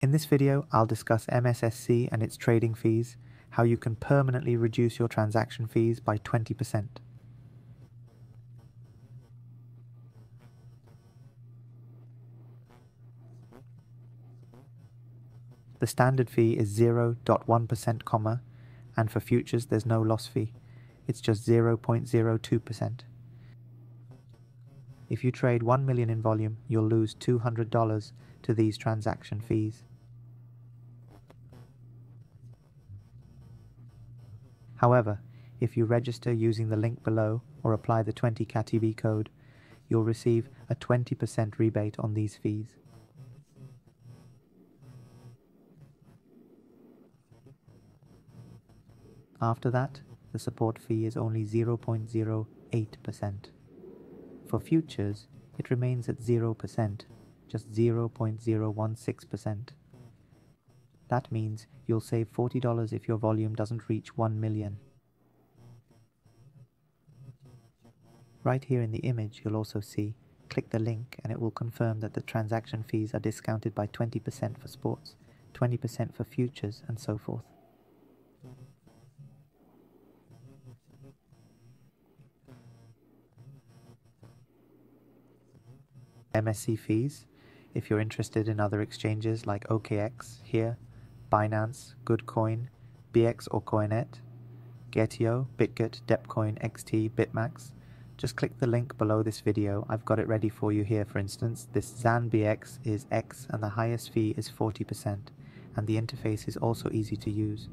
In this video, I'll discuss MEXC and its trading fees, how you can permanently reduce your transaction fees by 20%. The standard fee is 0.1%, and for futures there's no loss fee. It's just 0.02%. If you trade 1 million in volume, you'll lose $200 to these transaction fees. However, if you register using the link below or apply the 20KTB code, you'll receive a 20% rebate on these fees. After that, the support fee is only 0.08%. For futures, it remains at 0%, just 0.016%. That means you'll save $40 if your volume doesn't reach 1 million. Right here in the image you'll also see, click the link and it will confirm that the transaction fees are discounted by 20% for sports, 20% for futures, and so forth. MEXC fees, if you're interested in other exchanges like OKX, here, Binance, Goodcoin, BX or Coinet, Getio, Bitget, Depcoin, XT, Bitmax, just click the link below this video. I've got it ready for you here. For instance, this ZanBX is X and the highest fee is 40%, and the interface is also easy to use.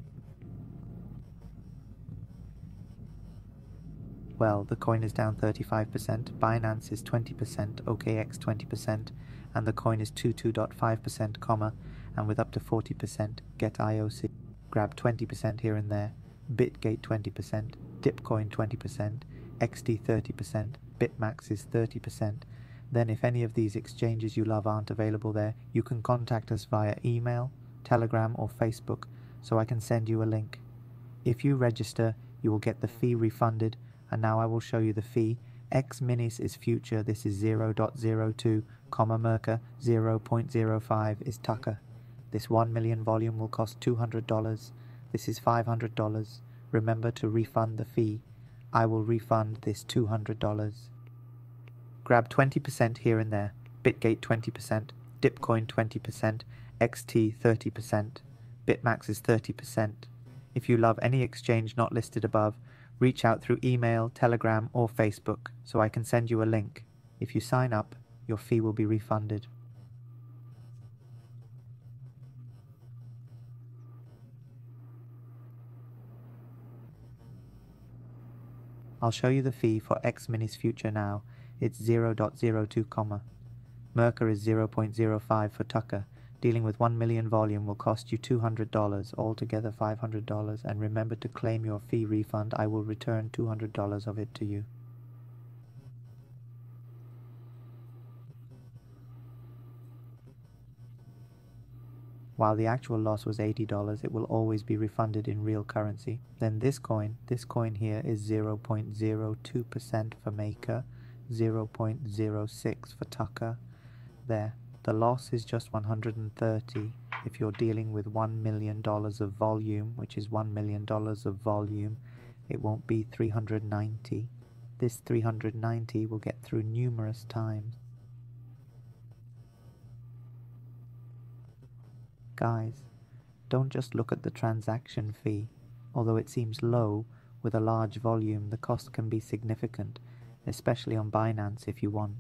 Well, the coin is down 35%, Binance is 20%, OKX 20%, and the coin is 22.5%, and with up to 40%, get IOC. Grab 20% here and there, Bitgate 20%, Dipcoin 20%, XT 30%, Bitmax is 30%. Then if any of these exchanges you love aren't available there, you can contact us via email, Telegram or Facebook, so I can send you a link. If you register, you will get the fee refunded, and now I will show you the fee. X minis is future, this is 0.02, Merca 0.05 is Tucker. This 1 million volume will cost $200, this is $500. Remember to refund the fee. I will refund this $200. Grab 20% here and there, Bitgate 20%, Dipcoin 20%, XT 30%, Bitmax is 30%. If you love any exchange not listed above, reach out through email, Telegram or Facebook so I can send you a link. If you sign up, your fee will be refunded. I'll show you the fee for X minis future now. It's 0.02, Merca is 0.05 for Tucker. Dealing with 1 million volume will cost you $200, altogether $500, and remember to claim your fee refund. I will return $200 of it to you. While the actual loss was $80, it will always be refunded in real currency. Then this coin here is 0.02% for Maker, 0.06 for Tucker. There. The loss is just 130 if you're dealing with $1 million of volume, which is $1 million of volume. It won't be 390. This 390 will get through numerous times. Guys, don't just look at the transaction fee. Although it seems low, with a large volume the cost can be significant, especially on Binance if you want